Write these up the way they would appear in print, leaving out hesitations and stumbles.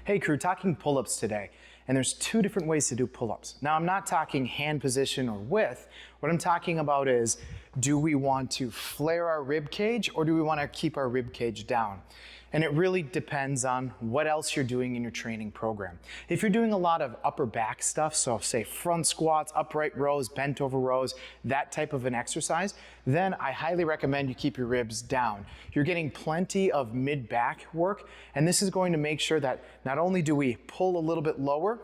Hey crew, talking pull-ups today, and there's two different ways to do pull-ups. Now I'm not talking hand position or width. What I'm talking about is, do we want to flare our rib cage or do we want to keep our rib cage down? And it really depends on what else you're doing in your training program. If you're doing a lot of upper back stuff, so say front squats, upright rows, bent over rows, that type of an exercise, then I highly recommend you keep your ribs down. You're getting plenty of mid-back work, and this is going to make sure that not only do we pull a little bit lower,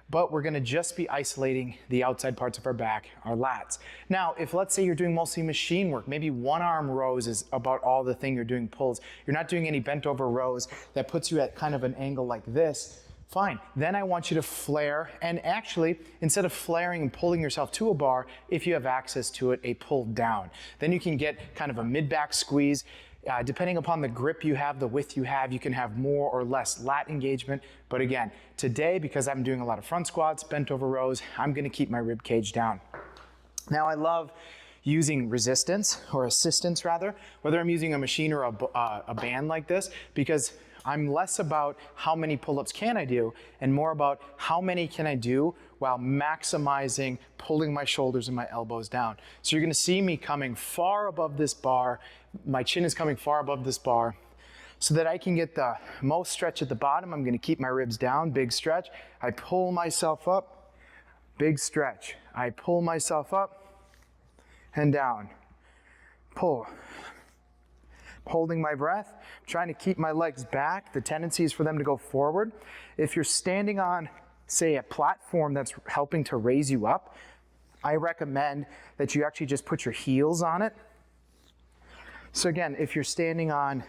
but we're gonna just be isolating the outside parts of our back, our lats. Now, if let's say you're doing mostly machine work, maybe one arm rows is about all the thing you're doing pulls, you're not doing any bent over rows that puts you at kind of an angle like this, fine. Then I want you to flare, and actually, instead of flaring and pulling yourself to a bar, if you have access to it, a pull down. Then you can get kind of a mid-back squeeze. Depending upon the grip you have, the width you have, you can have more or less lat engagement. But again, today, because I'm doing a lot of front squats, bent over rows, I'm gonna keep my rib cage down. Now I love using resistance, or assistance rather, whether I'm using a machine or a band like this, because I'm less about how many pull-ups can I do and more about how many can I do while maximizing pulling my shoulders and my elbows down. So you're gonna see me coming far above this bar, my chin is coming far above this bar, so that I can get the most stretch at the bottom. I'm gonna keep my ribs down, big stretch. I pull myself up, big stretch. I pull myself up and down, pull. Holding my breath, trying to keep my legs back. The tendency is for them to go forward. If you're standing on, say, a platform that's helping to raise you up, I recommend that you actually just put your heels on it. So again, if you're standing on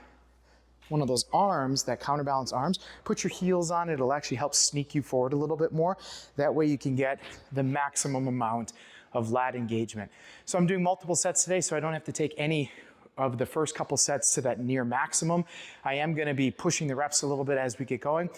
one of those arms, that counterbalance arms, put your heels on it. It'll actually help sneak you forward a little bit more. That way you can get the maximum amount of lat engagement. So I'm doing multiple sets today, so I don't have to take any of the first couple sets to that near maximum. I am gonna be pushing the reps a little bit as we get going,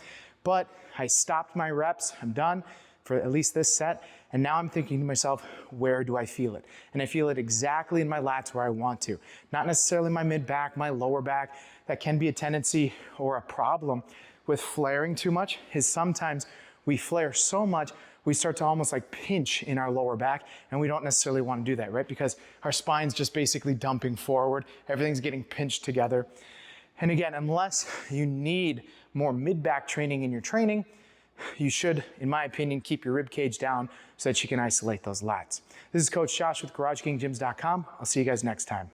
but I stopped my reps, I'm done for at least this set, and now I'm thinking to myself, where do I feel it? And I feel it exactly in my lats where I want to. Not necessarily my mid-back, my lower back. That can be a tendency or a problem with flaring too much, is sometimes we flare so much we start to almost like pinch in our lower back, and we don't necessarily want to do that, right? Because our spine's just basically dumping forward, everything's getting pinched together. And again, unless you need more mid-back training in your training, you should, in my opinion, keep your rib cage down so that you can isolate those lats. This is Coach Josh with GarageKingGyms.com. I'll see you guys next time.